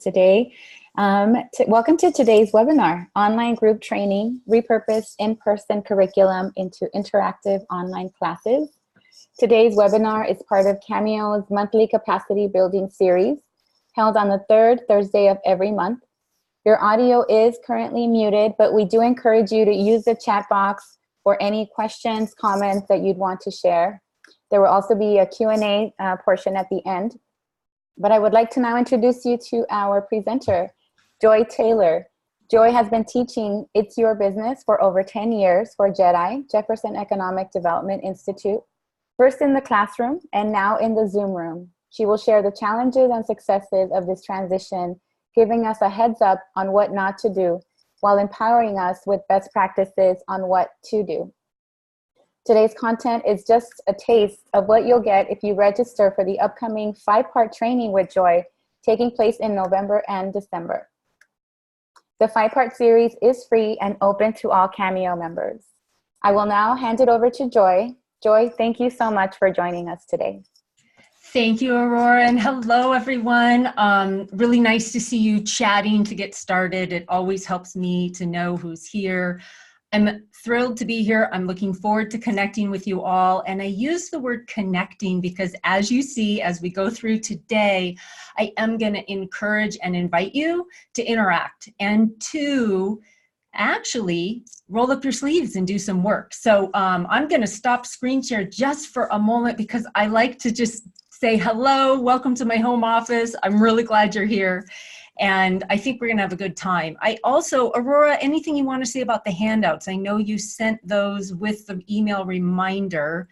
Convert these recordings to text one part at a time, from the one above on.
today. Welcome to today's webinar, Online Group Training, Repurpose In-Person Curriculum into Interactive Online Classes. Today's webinar is part of CAMEO's monthly capacity building series, held on the third Thursday of every month. Your audio is currently muted, but we do encourage you to use the chat box for any questions, comments that you'd want to share. There will also be a Q&A portion at the end. But I would like to now introduce you to our presenter, Joy Taylor. Joy has been teaching It's Your Business for over 10 years for JEDI, Jefferson Economic Development Institute, first in the classroom and now in the Zoom room. She will share the challenges and successes of this transition, giving us a heads up on what not to do, while empowering us with best practices on what to do. Today's content is just a taste of what you'll get if you register for the upcoming 5-part training with Joy, taking place in November and December. The 5-part series is free and open to all CAMEO members. I will now hand it over to Joy. Joy, thank you so much for joining us today. Thank you, Aurora, and hello, everyone. Really nice to see you chatting to get started. It always helps me to know who's here. I'm thrilled to be here. I'm looking forward to connecting with you all. And I use the word connecting because, as you see, as we go through today, I am going to encourage and invite you to interact and to actually roll up your sleeves and do some work. So I'm going to stop screen share just for a moment because I like to just say hello, welcome to my home office. I'm really glad you're here. And I think we're going to have a good time. I also, Aurora, anything you want to say about the handouts? I know you sent those with the email reminder.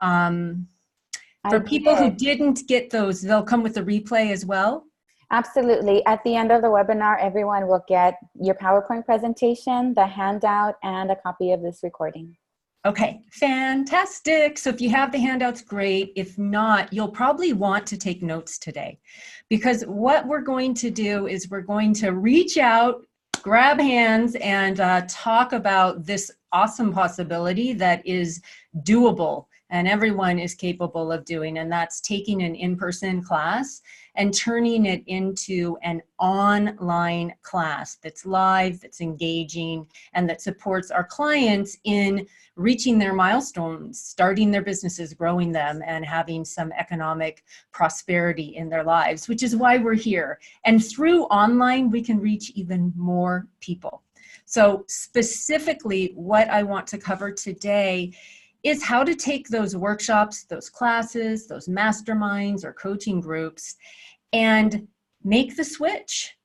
For people who didn't get those, they'll come with the replay as well? Absolutely. At the end of the webinar, everyone will get your PowerPoint presentation, the handout, and a copy of this recording. Okay, fantastic. So if you have the handouts, great. If not, you'll probably want to take notes today, because what we're going to do is we're going to reach out, grab hands, and talk about this awesome possibility that is doable and everyone is capable of doing, and that's taking an in-person class and turning it into an online class that's live, that's engaging, and that supports our clients in reaching their milestones, starting their businesses, growing them, and having some economic prosperity in their lives, which is why we're here. And through online, we can reach even more people. So specifically, what I want to cover today is how to take those workshops, those classes, those masterminds or coaching groups, and make the switch.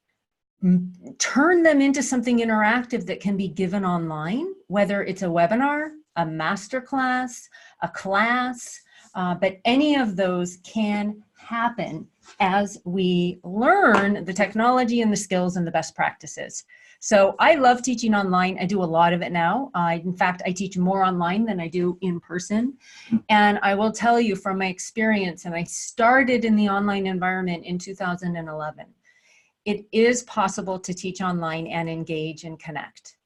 Turn them into something interactive that can be given online, whether it's a webinar, a masterclass, a class, but any of those can happen as we learn the technology and the skills and the best practices. So I love teaching online. I do a lot of it now. In fact, I teach more online than I do in person. And I will tell you from my experience, and I started in the online environment in 2011, it is possible to teach online and engage and connect.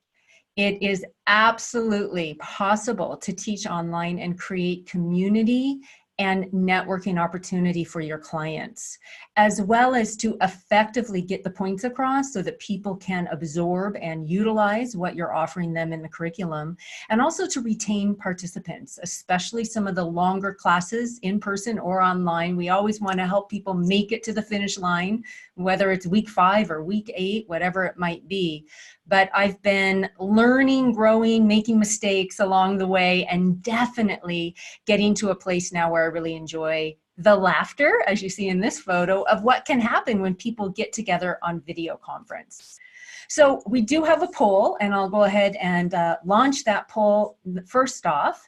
It is absolutely possible to teach online and create community and networking opportunity for your clients, as well as to effectively get the points across so that people can absorb and utilize what you're offering them in the curriculum, and also to retain participants, especially some of the longer classes in person or online. We always want to help people make it to the finish line, whether it's week 5 or week 8, whatever it might be. But I've been learning, growing, making mistakes along the way, and definitely getting to a place now where I really enjoy the laughter, as you see in this photo, of what can happen when people get together on video conference. So we do have a poll, and I'll go ahead and launch that poll first off.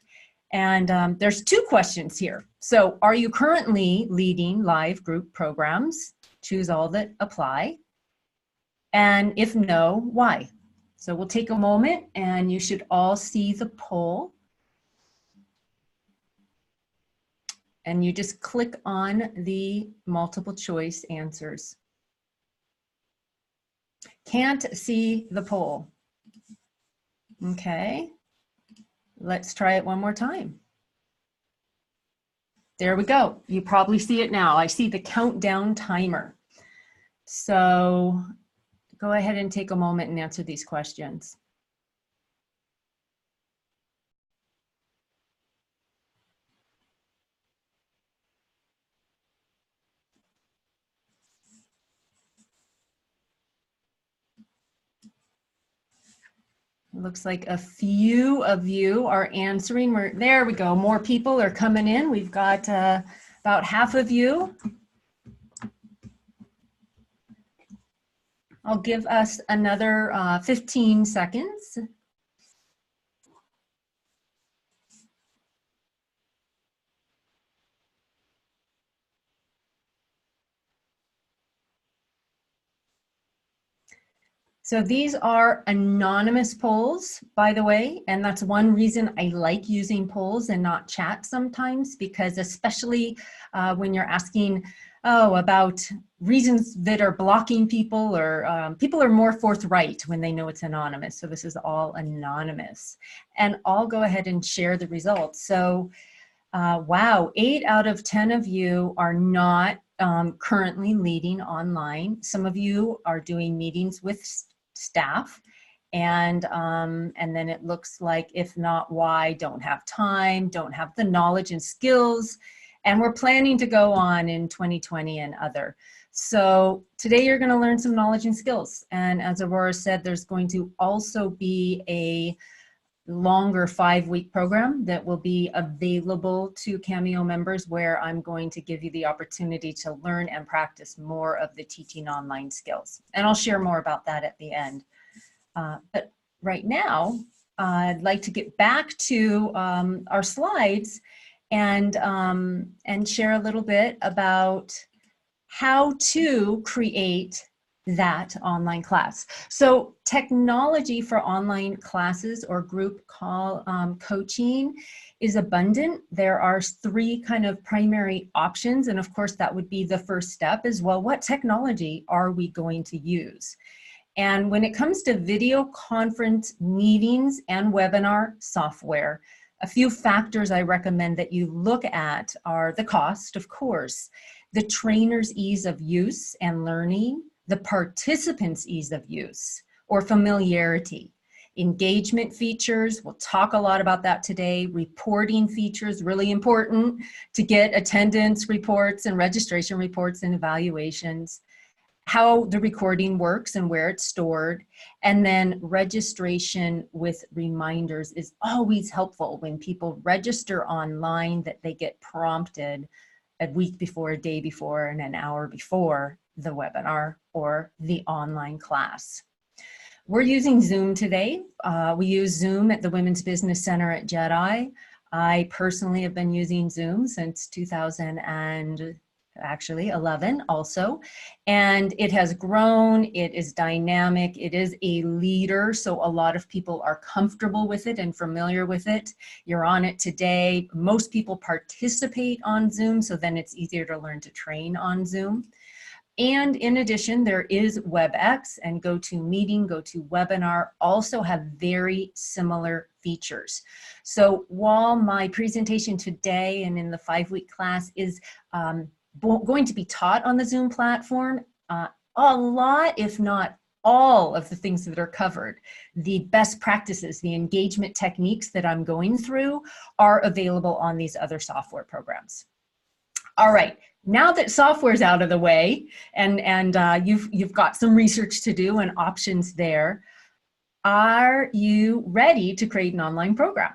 And there's 2 questions here. So are you currently leading live group programs? Choose all that apply. And if no, why? So we'll take a moment, and you should all see the poll. And you just click on the multiple choice answers. Can't see the poll. Okay, let's try it one more time. There we go. You probably see it now. I see the countdown timer. So go ahead and take a moment and answer these questions. It looks like a few of you are answering. There we go. More people are coming in. We've got about half of you. I'll give us another 15 seconds. So these are anonymous polls, by the way, and that's one reason I like using polls and not chat sometimes, because especially when you're asking, about reasons that are blocking people, or people are more forthright when they know it's anonymous. So this is all anonymous. And I'll go ahead and share the results. So wow, 8 out of 10 of you are not currently leading online. Some of you are doing meetings with staff, and then it looks like, if not, why? Don't have time, don't have the knowledge and skills, and we're planning to go on in 2020 and other. So today you're going to learn some knowledge and skills, and as Aurora said, there's going to also be a longer 5-week program that will be available to Cameo members, where I'm going to give you the opportunity to learn and practice more of the teaching online skills. And I'll share more about that at the end. But right now, I'd like to get back to our slides and share a little bit about how to create that online class. So technology for online classes or group call coaching is abundant. There are 3 kind of primary options, and of course that would be the first step as well. What technology are we going to use? And when it comes to video conference meetings and webinar software, a few factors I recommend that you look at are the cost, of course, the trainer's ease of use and learning, the participants' ease of use or familiarity, engagement features, we'll talk a lot about that today, reporting features, really important to get attendance reports and registration reports and evaluations, how the recording works and where it's stored, and then registration with reminders is always helpful. When people register online, that they get prompted a week before, a day before, and an hour before the webinar or the online class. We're using Zoom today. We use Zoom at the Women's Business Center at JEDI. I personally have been using Zoom since 2011 also, and it has grown, it is dynamic, it is a leader, so a lot of people are comfortable with it and familiar with it. You're on it today. Most people participate on Zoom, so then it's easier to learn to train on Zoom. And in addition, there is WebEx and GoToMeeting, GoToWebinar also have very similar features. So while my presentation today and in the 5-week class is going to be taught on the Zoom platform, a lot, if not all of the things that are covered, the best practices, the engagement techniques that I'm going through are available on these other software programs. All right, now that software's out of the way and you've got some research to do and options there, are you ready to create an online program?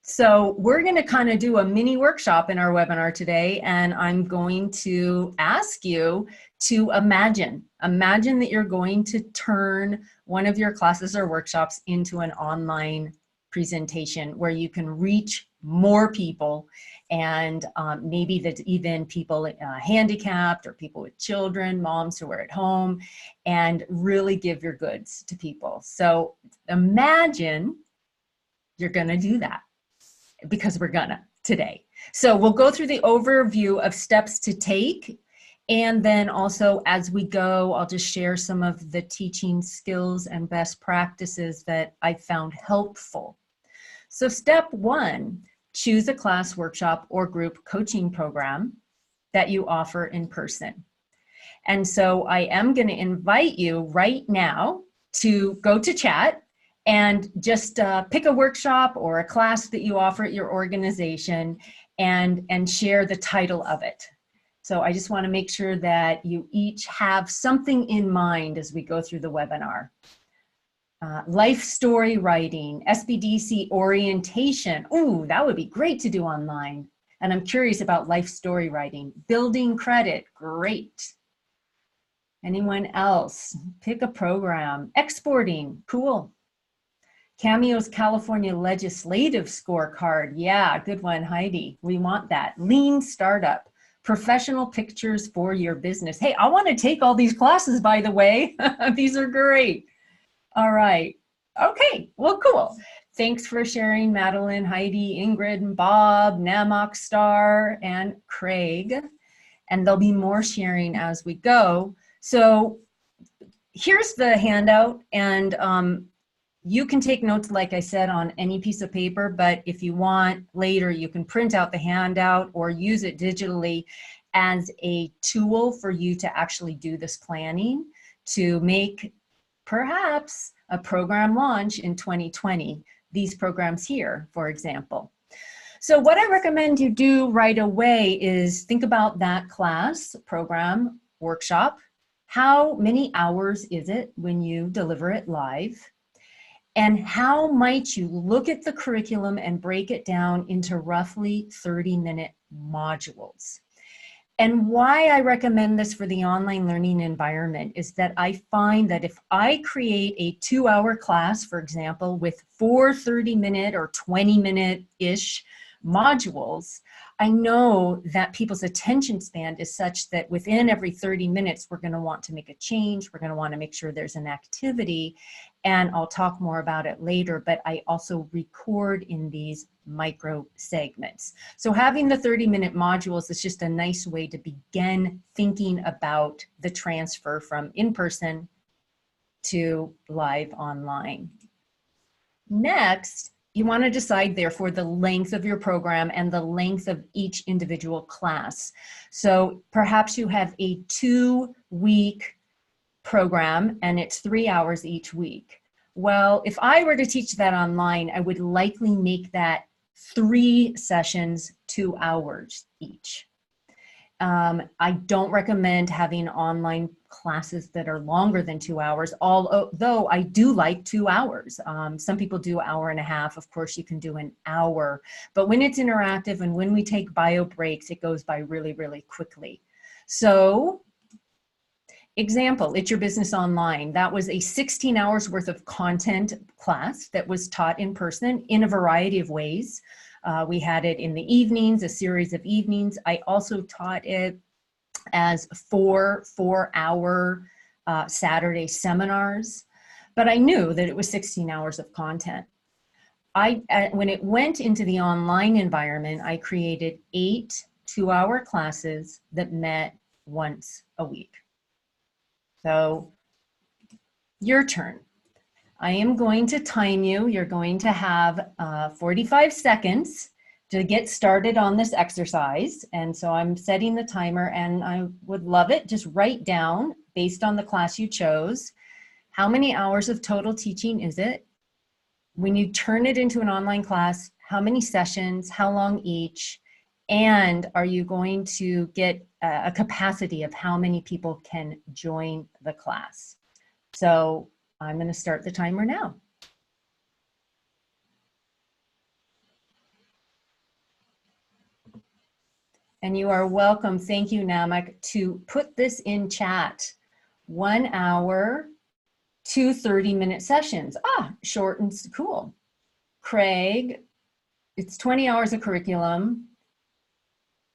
So we're going to kind of do a mini workshop in our webinar today, and I'm going to ask you to imagine that you're going to turn one of your classes or workshops into an online presentation where you can reach more people, and maybe that's even people handicapped or people with children, moms who are at home, and really give your goods to people. So imagine you're going to do that, because we're gonna today. So we'll go through the overview of steps to take, and then also as we go, I'll just share some of the teaching skills and best practices that I found helpful. So step 1, choose a class, workshop, or group coaching program that you offer in person. And so I am going to invite you right now to go to chat and just pick a workshop or a class that you offer at your organization and share the title of it. So I just want to make sure that you each have something in mind as we go through the webinar. Life story writing, SBDC orientation. Ooh, that would be great to do online. And I'm curious about life story writing. Building credit, great. Anyone else? Pick a program. Exporting, cool. CAMEO's California Legislative Scorecard. Yeah, good one, Heidi. We want that. Lean startup. Professional pictures for your business. Hey, I want to take all these classes, by the way. These are great. All right. Okay, well, cool. Thanks for sharing, Madeline, Heidi, Ingrid, and Bob, Namok Star, and Craig. And there'll be more sharing as we go. So here's the handout, and you can take notes, like I said, on any piece of paper, but if you want later, you can print out the handout or use it digitally as a tool for you to actually do this planning to make perhaps a program launch in 2020. These programs here, for example. So what I recommend you do right away is think about that class, program, workshop. How many hours is it when you deliver it live? And how might you look at the curriculum and break it down into roughly 30-minute modules? And why I recommend this for the online learning environment is that I find that if I create a 2-hour class, for example, with 4 30-minute or 20-minute-ish modules, I know that people's attention span is such that within every 30 minutes, we're going to want to make a change. We're going to want to make sure there's an activity. And I'll talk more about it later, but I also record in these micro segments. So having the 30-minute modules is just a nice way to begin thinking about the transfer from in-person to live online. Next, you want to decide, therefore, the length of your program and the length of each individual class. So perhaps you have a 2-week program and it's 3 hours each week. Well, if I were to teach that online, I would likely make that 3 sessions, 2 hours each. I don't recommend having online classes that are longer than 2 hours, although I do like 2 hours. Some people do 1.5 hours. Of course, you can do an hour. But when it's interactive and when we take bio breaks, it goes by really, really quickly. So, example, It's Your Business Online. That was a 16 hours worth of content class that was taught in person in a variety of ways. We had it in the evenings, a series of evenings. I also taught it as 4 4-hour Saturday seminars, but I knew that it was 16 hours of content. When it went into the online environment, I created 8 2-hour classes that met once a week. So your turn. I am going to time you. You're going to have 45 seconds to get started on this exercise. And so I'm setting the timer, and I would love it. Just write down, based on the class you chose, how many hours of total teaching is it? When you turn it into an online class, how many sessions, how long each? And are you going to get a capacity of how many people can join the class? So I'm going to start the timer now. And you are welcome, thank you, Namak, to put this in chat. 1 hour, 2 30-minute sessions. Short and cool. Craig, it's 20 hours of curriculum,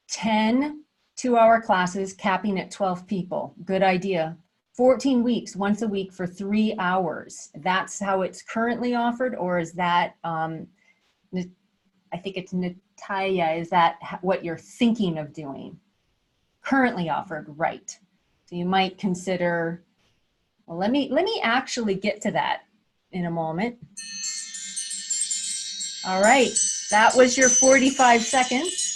10 2-hour classes capping at 12 people. Good idea. 14 weeks, once a week for 3 hours. That's how it's currently offered, or is that, I think it's Natalia, is that what you're thinking of doing? Currently offered, right. So you might consider, well, let me actually get to that in a moment. All right, that was your 45 seconds.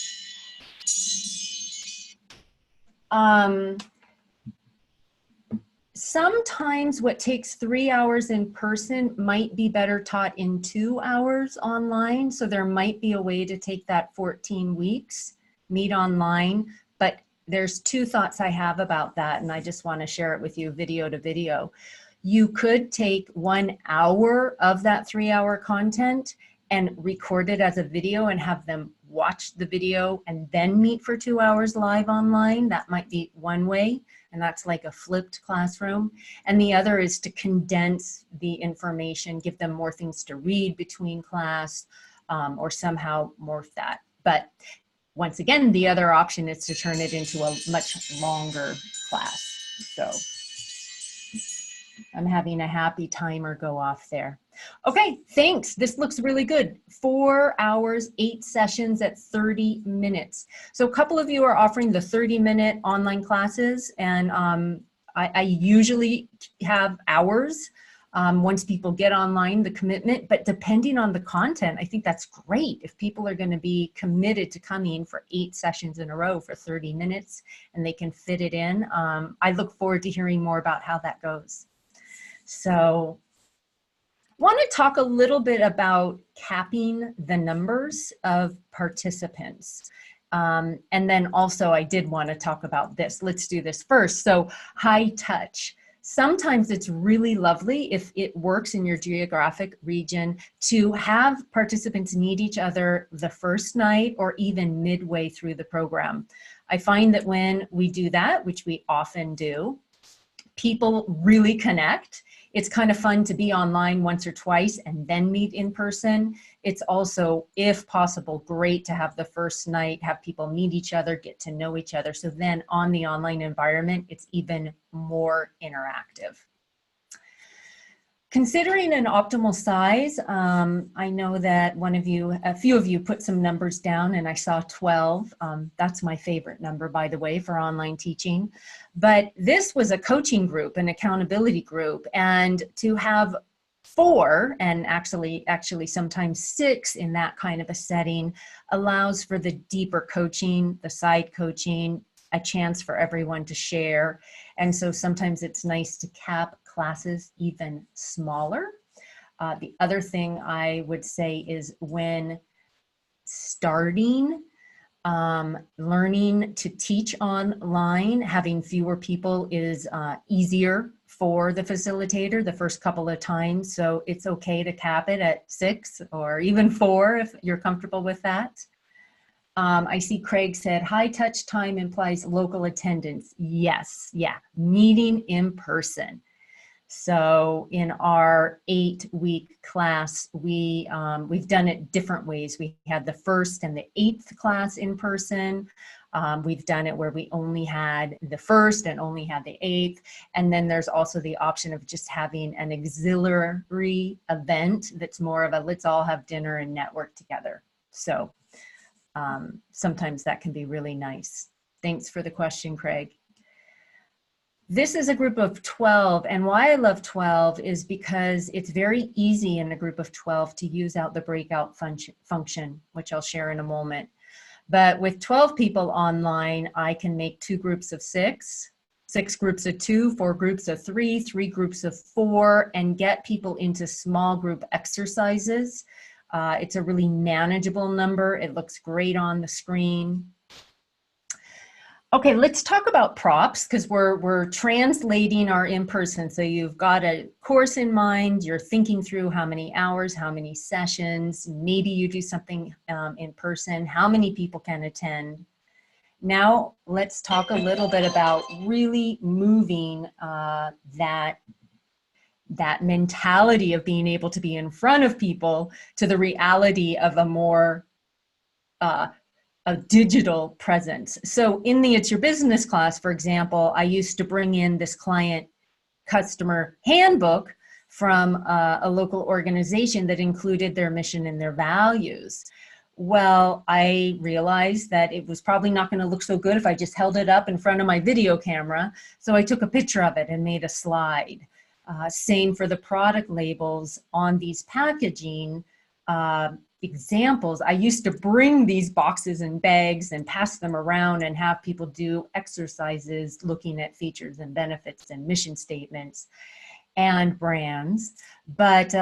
Sometimes what takes 3 hours in person might be better taught in 2 hours online. So there might be a way to take that 14 weeks, meet online. But there's two thoughts I have about that, and I just want to share it with you video to video. You could take 1 hour of that 3 hour content and record it as a video and have them watch the video and then meet for 2 hours live online. That might be one way, and that's like a flipped classroom. And the other is to condense the information, give them more things to read between class, or somehow morph that. But once again, the other option is to turn it into a much longer class. So I'm having a happy timer go off there. Okay, thanks. This looks really good. 4 hours, 8 sessions at 30 minutes. So a couple of you are offering the 30-minute online classes, and I usually have hours once people get online, the commitment, but depending on the content, I think that's great. If people are going to be committed to coming for 8 sessions in a row for 30 minutes and they can fit it in, I look forward to hearing more about how that goes. So want to talk a little bit about capping the numbers of participants. And then also I did want to talk about this. Let's do this first. So high touch. Sometimes it's really lovely if it works in your geographic region to have participants meet each other the first night or even midway through the program. I find that when we do that, which we often do, people really connect. It's kind of fun to be online once or twice and then meet in person. It's also, if possible, great to have the first night, have people meet each other, get to know each other. So then on the online environment, it's even more interactive. Considering an optimal size, I know that a few of you put some numbers down, and I saw 12. That's my favorite number, by the way, for online teaching. But this was a coaching group, an accountability group, and to have 4, and actually sometimes 6 in that kind of a setting allows for the deeper coaching, the side coaching, a chance for everyone to share. And so sometimes it's nice to cap classes even smaller. The other thing I would say is when starting learning to teach online, having fewer people is easier for the facilitator the first couple of times. So it's okay to cap it at 6 or even 4 if you're comfortable with that. I see Craig said, high touch time implies local attendance. Yes, yeah, meeting in person. So in our 8-week class, we've done it different ways. We had the 1st and the 8th class in person. We've done it where we only had the 1st and only had the 8th. And then there's also the option of just having an auxiliary event that's more of a let's all have dinner and network together. So sometimes that can be really nice. Thanks for the question, Craig. This is a group of 12, and why I love 12 is because it's very easy in a group of 12 to use out the breakout function, which I'll share in a moment. But with 12 people online, I can make 2 groups of 6, 6 groups of 2, 4 groups of 3, 3 groups of 4, and get people into small group exercises. It's a really manageable number. It looks great on the screen. Okay, let's talk about props because we're translating our in-person. So you've got a course in mind, you're thinking through how many hours, how many sessions, maybe you do something in person, how many people can attend. Now let's talk a little bit about really moving that mentality of being able to be in front of people to the reality of a more a digital presence. So in the It's Your Business class, for example, I used to bring in this client customer handbook from a local organization that included their mission and their values. Well, I realized that it was probably not going to look so good if I just held it up in front of my video camera. So I took a picture of it and made a slide. Same for the product labels on these packaging. examples. I used to bring these boxes and bags and pass them around and have people do exercises looking at features and benefits and mission statements and brands. But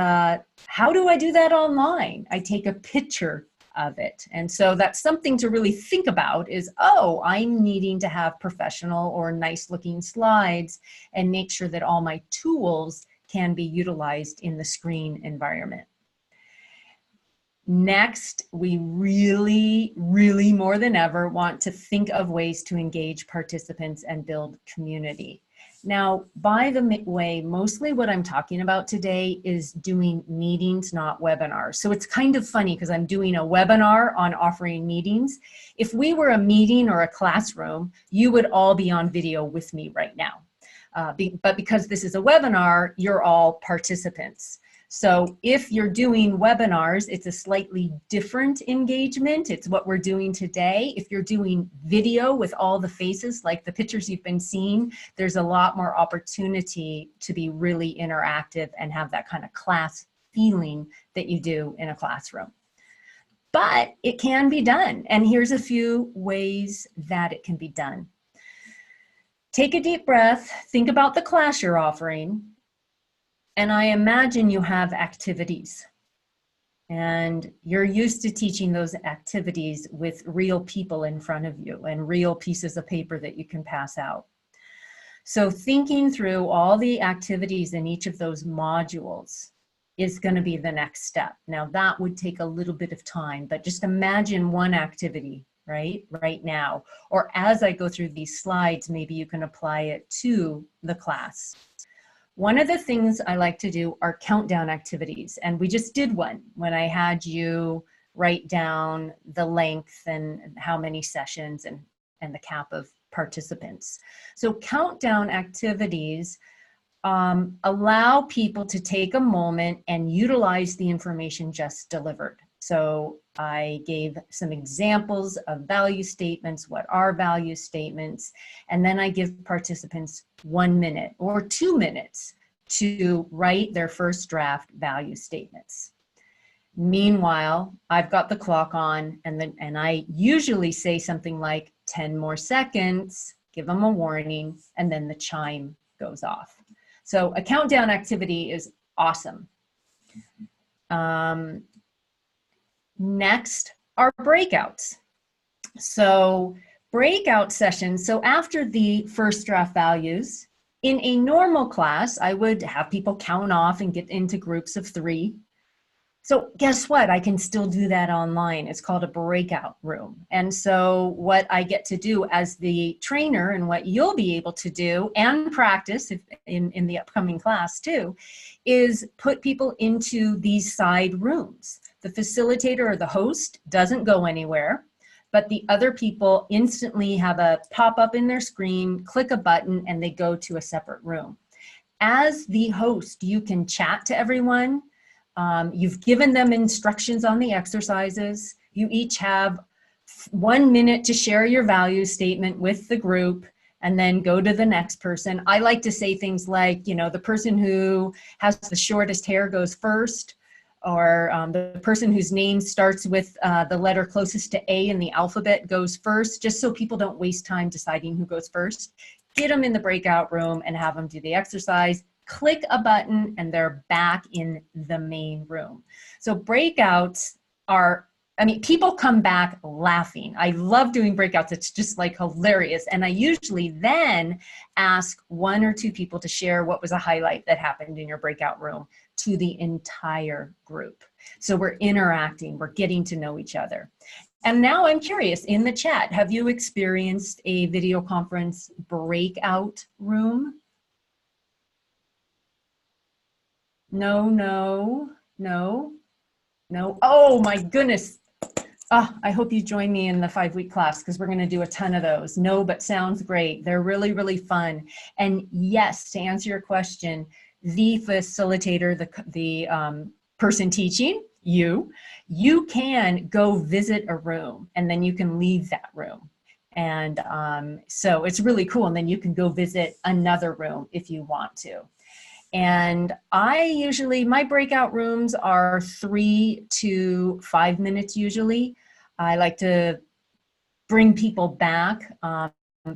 how do I do that online? I take a picture of it. And so that's something to really think about is, oh, I'm needing to have professional or nice looking slides and make sure that all my tools can be utilized in the screen environment. Next, we really, really more than ever want to think of ways to engage participants and build community. Now, by the way, mostly what I'm talking about today is doing meetings, not webinars. So it's kind of funny because I'm doing a webinar on offering meetings. If we were a meeting or a classroom, you would all be on video with me right now. But because this is a webinar, you're all participants. So if you're doing webinars, it's a slightly different engagement. It's what we're doing today. If you're doing video with all the faces, like the pictures you've been seeing, there's a lot more opportunity to be really interactive and have that kind of class feeling that you do in a classroom. But it can be done. And here's a few ways that it can be done. Take a deep breath, think about the class you're offering. And I imagine you have activities and you're used to teaching those activities with real people in front of you and real pieces of paper that you can pass out. So thinking through all the activities in each of those modules is going to be the next step. Now that would take a little bit of time, but just imagine one activity right now. Or as I go through these slides, maybe you can apply it to the class. One of the things I like to do are countdown activities. And we just did one when I had you write down the length and how many sessions and the cap of participants. So countdown activities allow people to take a moment and utilize the information just delivered. So I gave some examples of value statements, what are value statements, and then I give participants 1 minute or 2 minutes to write their first draft value statements. Meanwhile, I've got the clock on and I usually say something like 10 more seconds, give them a warning, and then the chime goes off. So a countdown activity is awesome. Next are breakouts. So breakout sessions, so after the first draft values, in a normal class, I would have people count off and get into groups of 3. So guess what? I can still do that online. It's called a breakout room. And so what I get to do as the trainer and what you'll be able to do and practice in the upcoming class too, is put people into these side rooms. The facilitator or the host doesn't go anywhere, but the other people instantly have a pop-up in their screen, click a button, and they go to a separate room. As the host, you can chat to everyone. You've given them instructions on the exercises. You each have 1 minute to share your value statement with the group and then go to the next person. I like to say things like, you know, the person who has the shortest hair goes first, or the person whose name starts with the letter closest to A in the alphabet goes first, just so people don't waste time deciding who goes first. Get them in the breakout room and have them do the exercise. Click a button and they're back in the main room. So breakouts are, I mean, people come back laughing. I love doing breakouts. It's just like hilarious. And I usually then ask 1 or 2 people to share what was a highlight that happened in your breakout room to the entire group. So we're interacting, we're getting to know each other. And now I'm curious, in the chat, have you experienced a video conference breakout room? No, no, no, no. Oh my goodness. Oh, I hope you join me in the 5-week class because we're going to do a ton of those. No, but sounds great. They're really, really fun. And yes, to answer your question, the facilitator, the person teaching, you can go visit a room and then you can leave that room. And so it's really cool. And then you can go visit another room if you want to. And my breakout rooms are 3 to 5 minutes usually. I like to bring people back.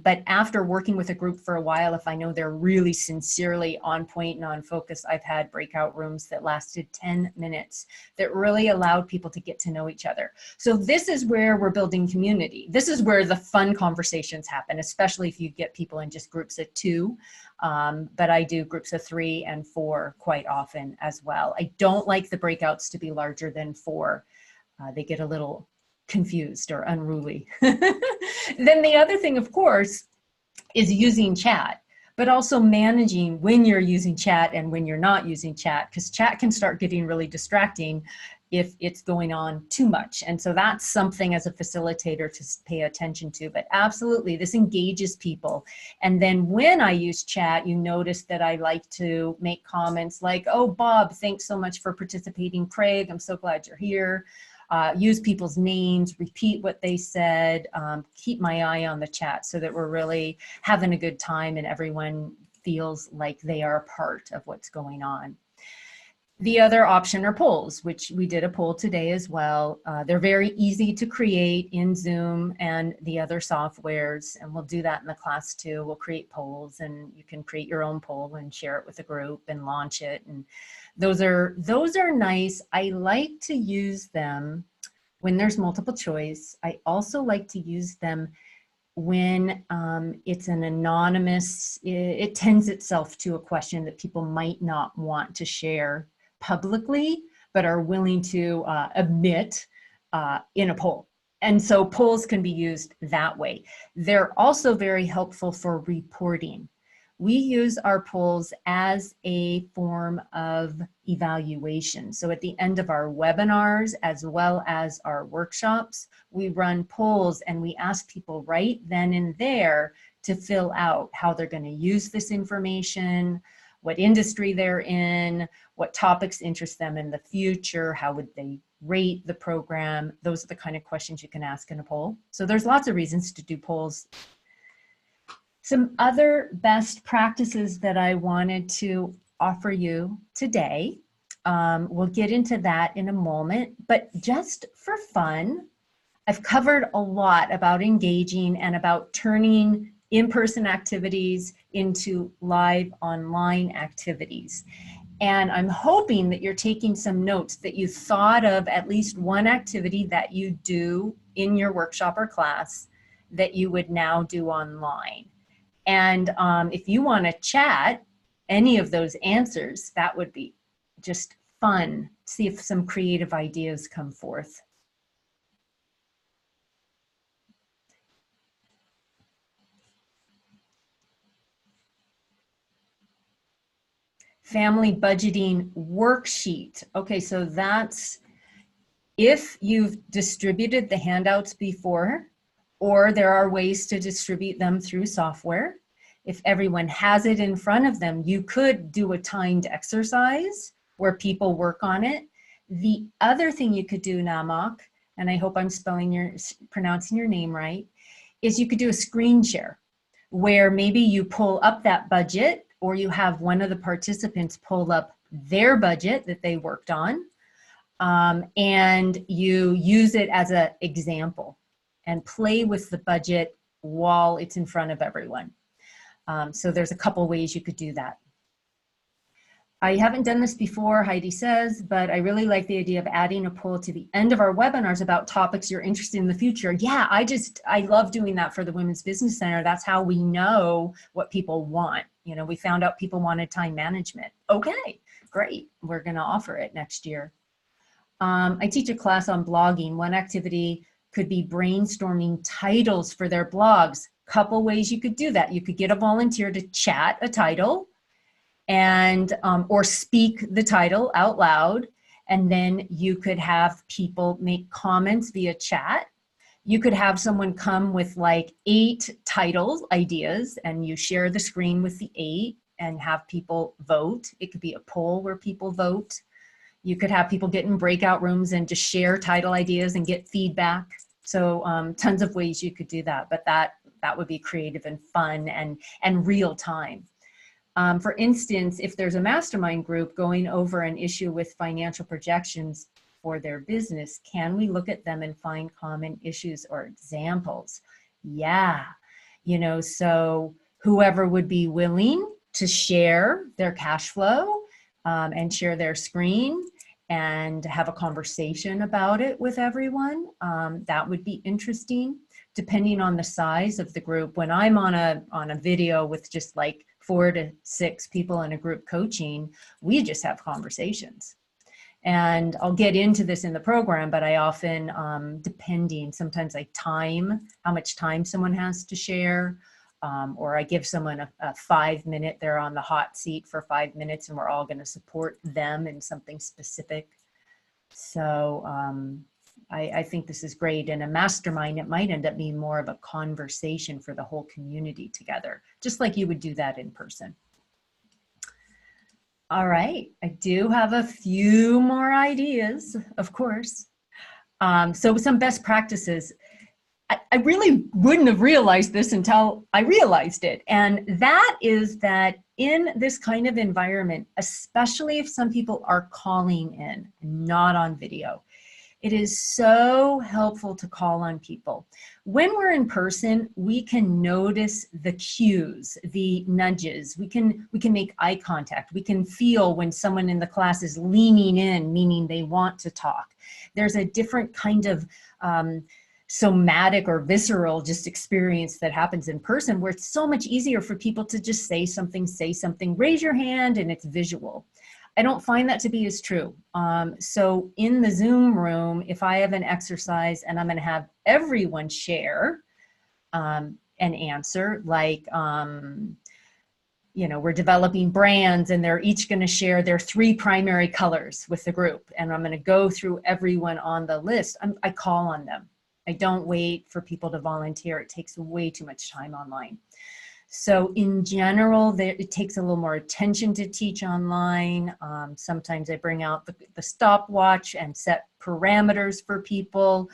But after working with a group for a while, if I know they're really sincerely on point and on focus, I've had breakout rooms that lasted 10 minutes that really allowed people to get to know each other. So this is where we're building community. This is where the fun conversations happen, especially if you get people in just groups of 2. But I do groups of 3 and 4 quite often as well. I don't like the breakouts to be larger than 4. They get a little confused or unruly. Then the other thing, of course, is using chat, but also managing when you're using chat and when you're not using chat, because chat can start getting really distracting if it's going on too much. And so that's something as a facilitator to pay attention to. But absolutely, this engages people. And then when I use chat, you notice that I like to make comments like, oh, Bob, thanks so much for participating. Craig, I'm so glad you're here. Use people's names, repeat what they said, keep my eye on the chat so that we're really having a good time and everyone feels like they are a part of what's going on. The other option are polls, which we did a poll today as well. They're very easy to create in Zoom and the other softwares, and we'll do that in the class too. We'll create polls, and you can create your own poll and share it with the group and launch it. And those are nice. I like to use them when there's multiple choice. I also like to use them when it's an anonymous, it tends itself to a question that people might not want to share publicly, but are willing to admit in a poll. And so polls can be used that way. They're also very helpful for reporting. We use our polls as a form of evaluation. So at the end of our webinars, as well as our workshops, we run polls and we ask people right then and there to fill out how they're going to use this information, what industry they're in, what topics interest them in the future, how would they rate the program. Those are the kind of questions you can ask in a poll. So there's lots of reasons to do polls. Some other best practices that I wanted to offer you today. We'll get into that in a moment, but just for fun, I've covered a lot about engaging and about turning in-person activities into live online activities. And I'm hoping that you're taking some notes, that you thought of at least one activity that you do in your workshop or class that you would now do online. And if you want to chat any of those answers, that would be just fun. See if some creative ideas come forth. Family budgeting worksheet. Okay, so that's if you've distributed the handouts before, or there are ways to distribute them through software. If everyone has it in front of them, you could do a timed exercise where people work on it. The other thing you could do, Namak, and I hope I'm pronouncing your name right, is you could do a screen share where maybe you pull up that budget, or you have one of the participants pull up their budget that they worked on, and you use it as an example and play with the budget while it's in front of everyone. So there's a couple ways you could do that. I haven't done this before, Heidi says, but I really like the idea of adding a poll to the end of our webinars about topics you're interested in the future. Yeah, I love doing that for the Women's Business Center. That's how we know what people want. You know, we found out people wanted time management. Okay, great. We're going to offer it next year. I teach a class on blogging. One activity could be brainstorming titles for their blogs. Couple ways you could do that. You could get a volunteer to chat a title and or speak the title out loud, and then you could have people make comments via chat. You could have someone come with like 8 title ideas, and you share the screen with the 8 and have people vote. It could be a poll where people vote. You could have people get in breakout rooms and just share title ideas and get feedback. So tons of ways you could do that, but that would be creative and fun and real time. For instance, if there's a mastermind group going over an issue with financial projections for their business, can we look at them and find common issues or examples? Yeah, you know, so whoever would be willing to share their cash flow and share their screen and have a conversation about it with everyone, that would be interesting, depending on the size of the group. When I'm on a video with just like 4 to 6 people in a group coaching, we just have conversations. And I'll get into this in the program, but I often, depending, sometimes I time how much time someone has to share, or I give someone a 5-minute, they're on the hot seat for 5 minutes and we're all going to support them in something specific. So I think this is great. In a mastermind, it might end up being more of a conversation for the whole community together, just like you would do that in person. All right, I do have a few more ideas, of course. So some best practices. I really wouldn't have realized this until I realized it. And that is that in this kind of environment, especially if some people are calling in, not on video, it is so helpful to call on people. When we're in person, we can notice the cues, the nudges. We can make eye contact. We can feel when someone in the class is leaning in, meaning they want to talk. There's a different kind of somatic or visceral just experience that happens in person, where it's so much easier for people to just say something, raise your hand, and it's visual. I don't find that to be as true. So in the Zoom room, if I have an exercise and I'm going to have everyone share an answer, like, you know, we're developing brands and they're each going to share their 3 primary colors with the group. And I'm going to go through everyone on the list. I call on them. I don't wait for people to volunteer. It takes way too much time online. So in general, it takes a little more attention to teach online. Sometimes I bring out the stopwatch and set parameters for people,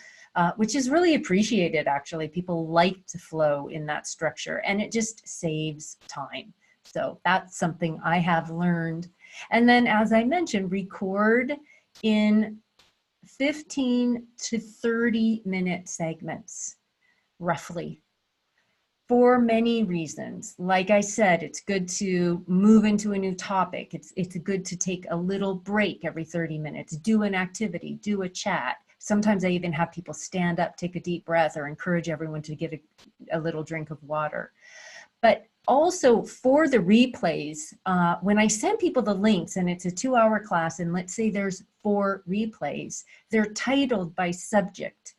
which is really appreciated, actually. People like to flow in that structure, and it just saves time. So that's something I have learned. And then, as I mentioned, record in 15 to 30-minute segments, roughly, for many reasons. Like I said, it's good to move into a new topic. It's good to take a little break every 30 minutes, do an activity, do a chat. Sometimes I even have people stand up, take a deep breath, or encourage everyone to get a little drink of water. But also for the replays, when I send people the links and it's a 2-hour class, and let's say there's 4 replays, they're titled by subject.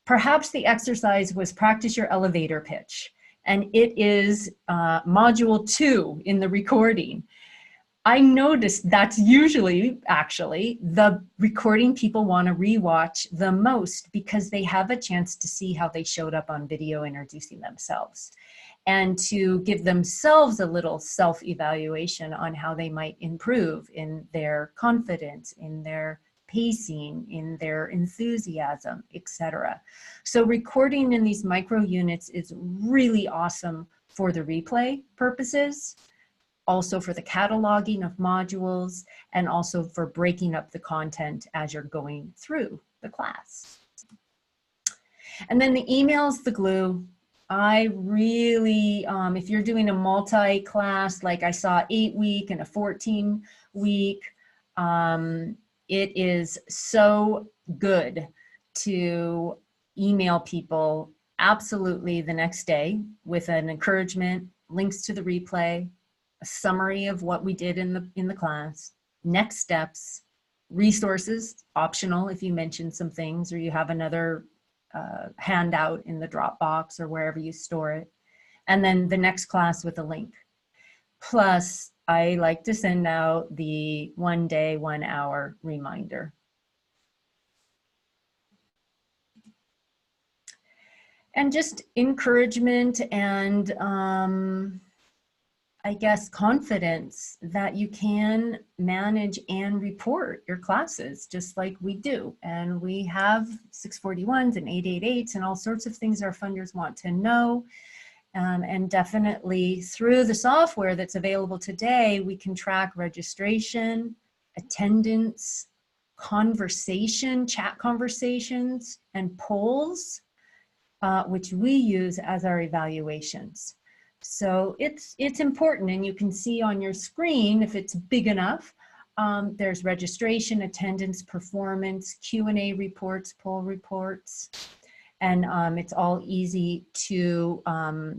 Perhaps the exercise was practice your elevator pitch, and it is module 2 in the recording. I noticed that's usually actually the recording people want to rewatch the most, because they have a chance to see how they showed up on video introducing themselves, and to give themselves a little self-evaluation on how they might improve in their confidence, in their pacing, in their enthusiasm, etc. So recording in these micro units is really awesome for the replay purposes, also for the cataloging of modules, and also for breaking up the content as you're going through the class. And then the email's the glue. I really, if you're doing a multi-class, like I saw 8-week and a 14-week, it is so good to email people absolutely the next day with an encouragement, links to the replay, a summary of what we did in the class, next steps, resources, optional if you mention some things or you have another handout in the Dropbox or wherever you store it, and then the next class with a link. Plus, I like to send out the 1 day, 1 hour reminder. And just encouragement and I guess confidence that you can manage and report your classes just like we do. And we have 641s and 888s and all sorts of things our funders want to know. And definitely through the software that's available today, we can track registration, attendance, conversation, chat conversations, and polls, which we use as our evaluations. So it's important, and you can see on your screen, if it's big enough, there's registration, attendance, performance, Q&A reports, poll reports, and it's all easy to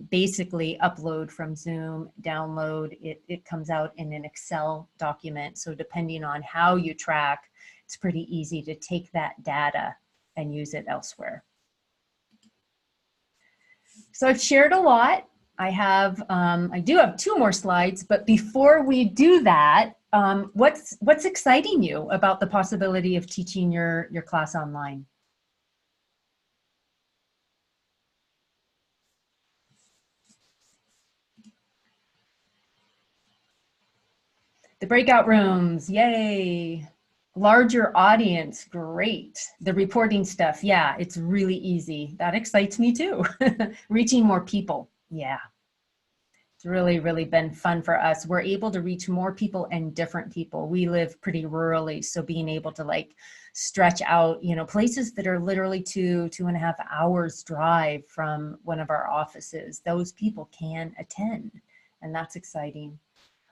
basically upload from Zoom, download. It comes out in an Excel document. So depending on how you track, it's pretty easy to take that data and use it elsewhere. So I've shared a lot. I do have 2 more slides, but before we do that, what's exciting you about the possibility of teaching your class online? The breakout rooms, yay. Larger audience, great. The reporting stuff, yeah, it's really easy. That excites me too. Reaching more people, yeah. It's really, really been fun for us. We're able to reach more people and different people. We live pretty rurally, so being able to like stretch out, you know, places that are literally 2.5 hours drive from one of our offices, those people can attend, and that's exciting.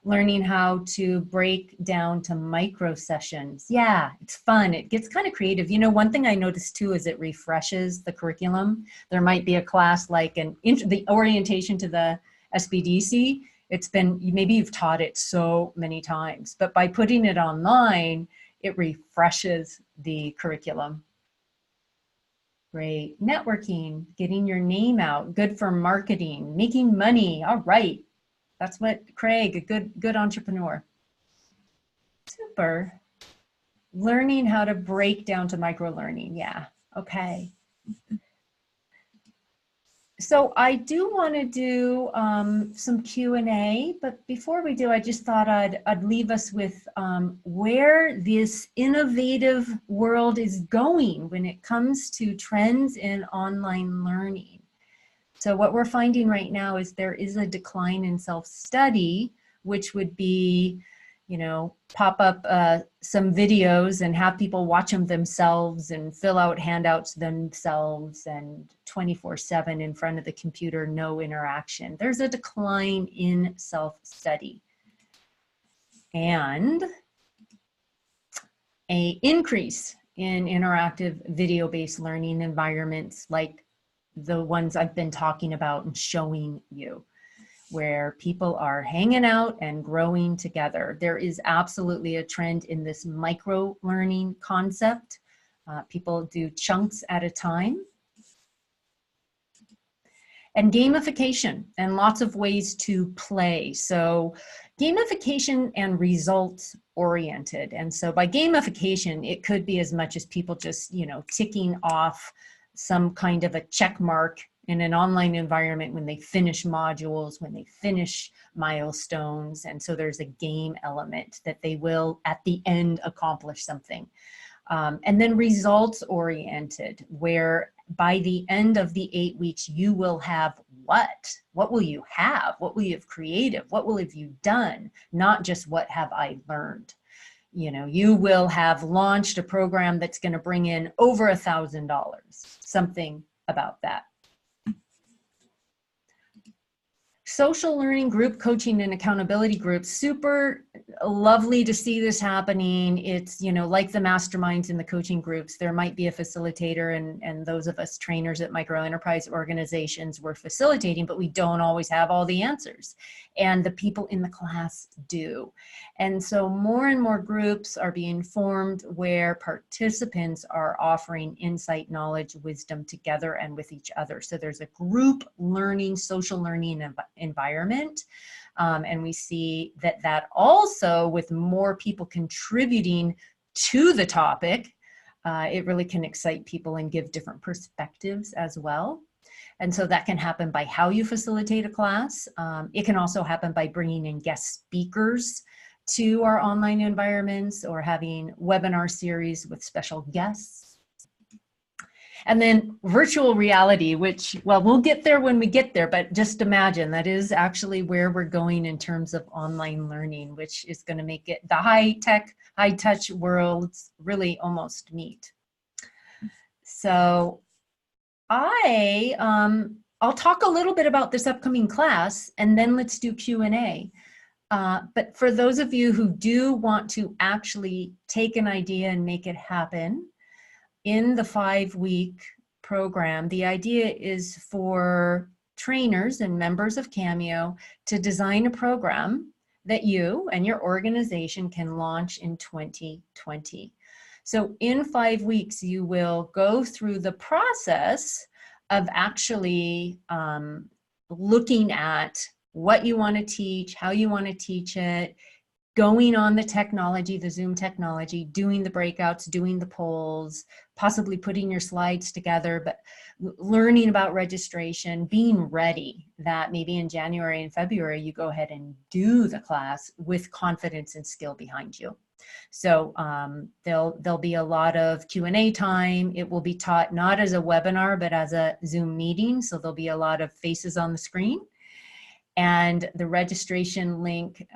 Learning how to break down to micro sessions. Yeah, it's fun. It gets kind of creative. You know, one thing I noticed too is it refreshes the curriculum. There might be a class like the orientation to the SBDC. It's been, maybe you've taught it so many times, but by putting it online, it refreshes the curriculum. Great. Networking, getting your name out, good for marketing, making money. All right. That's what Craig, a good entrepreneur. Super. Learning how to break down to micro learning. Yeah. Okay. So I do want to do some Q&A, but before we do, I just thought I'd leave us with where this innovative world is going when it comes to trends in online learning. So what we're finding right now is there is a decline in self-study, which would be, you know, pop up some videos and have people watch them themselves and fill out handouts themselves, and 24/7 in front of the computer, no interaction. There's a decline in self-study and an increase in interactive video-based learning environments like the ones I've been talking about and showing you, where people are hanging out and growing together. There is absolutely a trend in this micro learning concept. People do chunks at a time. And gamification, and lots of ways to play. So gamification and results oriented. And so by gamification, it could be as much as people just, you know, ticking off some kind of a check mark in an online environment when they finish modules, when they finish milestones. And so there's a game element that they will at the end accomplish something. And then results oriented, where by the end of the 8 weeks, you will have what? What will you have? What will you have created? What will have you done? Not just what have I learned. You know, you will have launched a program that's going to bring in over $1,000, something about that. Social learning, group coaching, and accountability groups, super lovely to see this happening. It's, you know, like the masterminds in the coaching groups, there might be a facilitator, and those of us trainers at micro enterprise organizations, we're facilitating, but we don't always have all the answers. And the people in the class do. And so more and more groups are being formed where participants are offering insight, knowledge, wisdom together and with each other. So there's a group learning, social learning environment. And we see that also, with more people contributing to the topic, it really can excite people and give different perspectives as well. And so that can happen by how you facilitate a class. It can also happen by bringing in guest speakers to our online environments, or having webinar series with special guests. And then virtual reality, which, well, we'll get there when we get there, but just imagine that is actually where we're going in terms of online learning, which is going to make it the high-tech, high-touch worlds really almost meet. So I'll talk a little bit about this upcoming class, and then let's do Q&A. But for those of you who do want to actually take an idea and make it happen, in the 5-week program, the idea is for trainers and members of CAMEO to design a program that you and your organization can launch in 2020. So in 5 weeks, you will go through the process of actually looking at what you want to teach, how you want to teach it, going on the technology, the Zoom technology, doing the breakouts, doing the polls, possibly putting your slides together, but learning about registration, being ready that maybe in January and February, you go ahead and do the class with confidence and skill behind you. So there'll be a lot of Q&A time. It will be taught not as a webinar, but as a Zoom meeting. So there'll be a lot of faces on the screen. And the registration link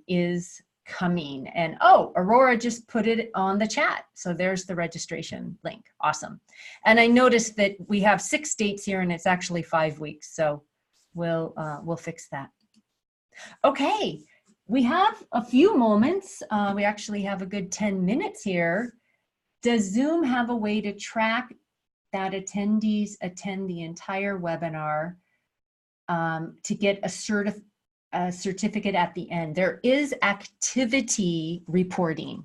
is coming. And oh, Aurora just put it on the chat. So there's the registration link. Awesome. And I noticed that we have 6 dates here and it's actually 5 weeks. So we'll fix that. Okay, we have a few moments. We actually have a good 10 minutes here. Does Zoom have a way to track that attendees attend the entire webinar to get a certificate at the end? There is activity reporting.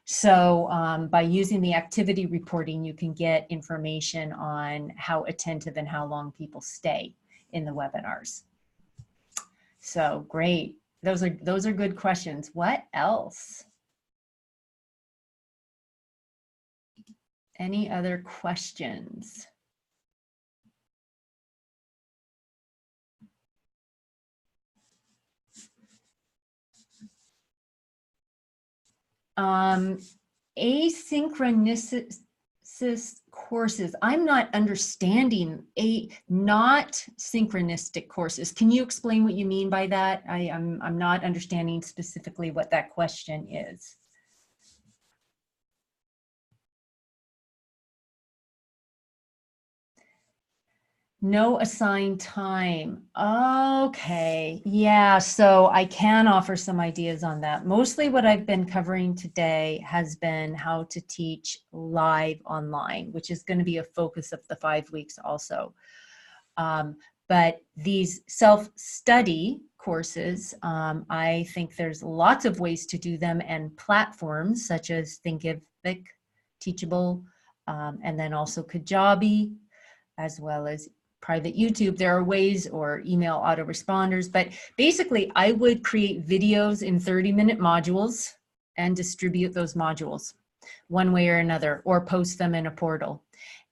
So by using the activity reporting, you can get information on how attentive and how long people stay in the webinars. So great. Those are good questions. What else? Any other questions? Asynchronous courses. I'm not understanding not synchronistic courses. Can you explain what you mean by that? I'm not understanding specifically what that question is. No assigned time. Okay, yeah, so I can offer some ideas on that. Mostly what I've been covering today has been how to teach live online, which is going to be a focus of the 5 weeks also. But these self-study courses, I think there's lots of ways to do them, and platforms such as Thinkific, Teachable, and then also Kajabi, as well as private YouTube. There are ways, or email autoresponders, but basically I would create videos in 30-minute modules and distribute those modules one way or another, or post them in a portal.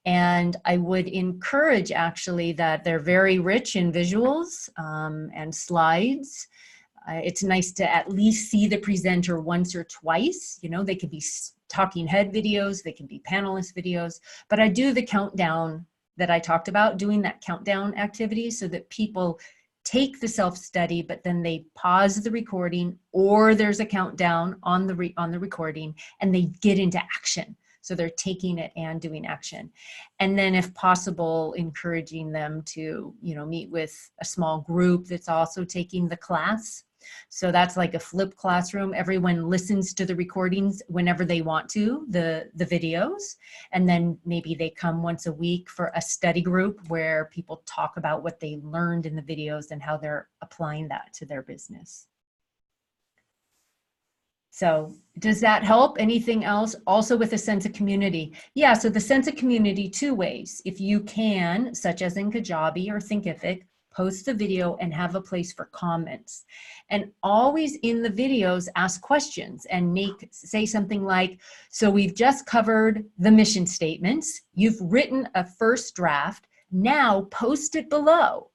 And I would encourage actually that they're very rich in visuals and slides. It's nice to at least see the presenter once or twice. You know, they could be talking head videos, they can be panelist videos, but I do the countdown that I talked about, doing that countdown activity so that people take the self-study, but then they pause the recording, or there's a countdown on the recording, and they get into action. So they're taking it and doing action. And then if possible, encouraging them to, you know, meet with a small group that's also taking the class. So that's like a flipped classroom. Everyone listens to the recordings whenever they want to, the videos. And then maybe they come once a week for a study group where people talk about what they learned in the videos and how they're applying that to their business. So does that help? Anything else? Also with a sense of community. Yeah, so the sense of community 2 ways. If you can, such as in Kajabi or Thinkific, post the video and have a place for comments. And always in the videos, ask questions and say something like, so we've just covered the mission statements. You've written a first draft. Now post it below.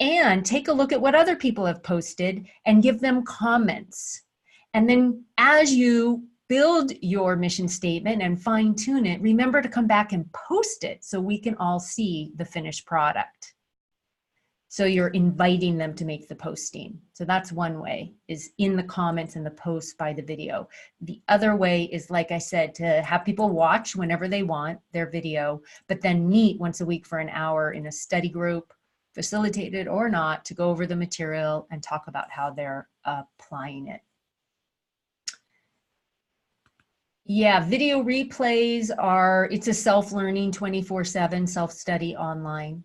And take a look at what other people have posted and give them comments. And then as you build your mission statement and fine tune it, remember to come back and post it so we can all see the finished product. So you're inviting them to make the posting. So that's one way, is in the comments and the posts by the video. The other way is, like I said, to have people watch whenever they want their video, but then meet once a week for an hour in a study group, facilitated or not, to go over the material and talk about how they're applying it. Yeah, video replays it's a self-learning 24/7 self-study online.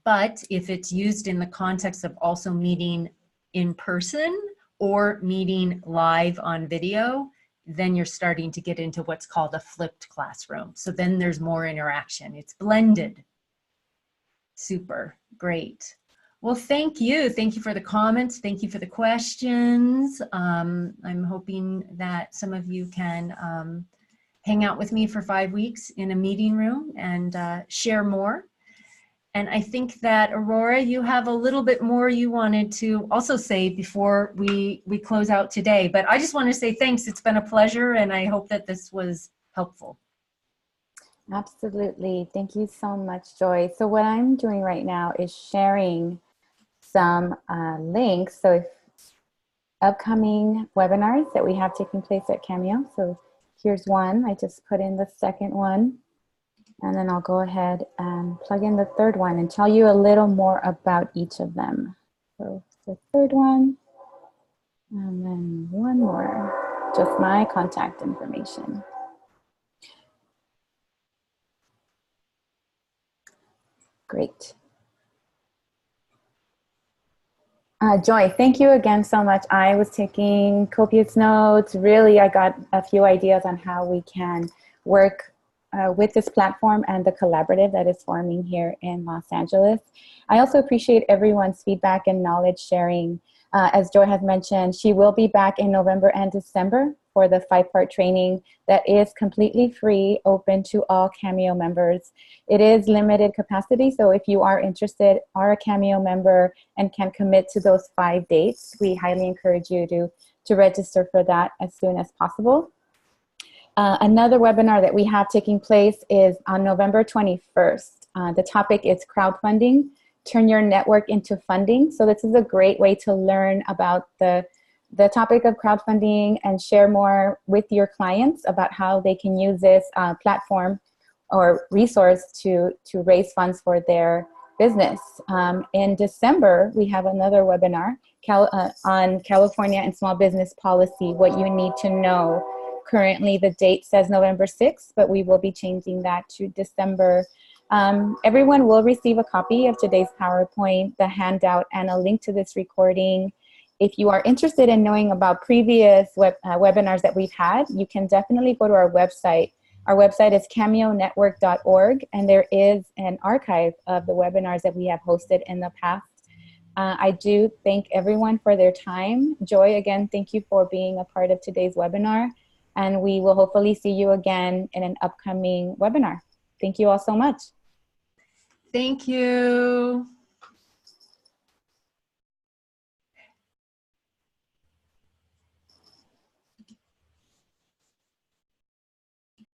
But if it's used in the context of also meeting in person or meeting live on video, then you're starting to get into what's called a flipped classroom. So then there's more interaction. It's blended. Super, great. Well, thank you. Thank you for the comments. Thank you for the questions. I'm hoping that some of you can hang out with me for 5 weeks in a meeting room and share more. And I think that, Aurora, you have a little bit more you wanted to also say before we close out today. But I just want to say thanks. It's been a pleasure, and I hope that this was helpful. Absolutely. Thank you so much, Joy. So what I'm doing right now is sharing some links. So if upcoming webinars that we have taking place at CAMEO. So here's one. I just put in the second one. And then I'll go ahead and plug in the third one and tell you a little more about each of them. So the third one, and then one more, just my contact information. Great. Joy, thank you again so much. I was taking copious notes. Really, I got a few ideas on how we can work with this platform and the collaborative that is forming here in Los Angeles. I also appreciate everyone's feedback and knowledge sharing. As Joy has mentioned, she will be back in November and December for the 5-part training that is completely free, open to all CAMEO members. It is limited capacity, so if you are interested, are a CAMEO member, and can commit to those 5 dates, we highly encourage you to register for that as soon as possible. Another webinar that we have taking place is on November 21st. The topic is crowdfunding, turn your network into funding. So this is a great way to learn about the topic of crowdfunding and share more with your clients about how they can use this platform or resource to raise funds for their business. In December, we have another webinar on California and small business policy, what you need to know. Currently, the date says November 6th, but we will be changing that to December. Everyone will receive a copy of today's PowerPoint, the handout, and a link to this recording. If you are interested in knowing about previous webinars that we've had, you can definitely go to our website. Our website is cameonetwork.org, and there is an archive of the webinars that we have hosted in the past. I do thank everyone for their time. Joy, again, thank you for being a part of today's webinar. And we will hopefully see you again in an upcoming webinar. Thank you all so much. Thank you.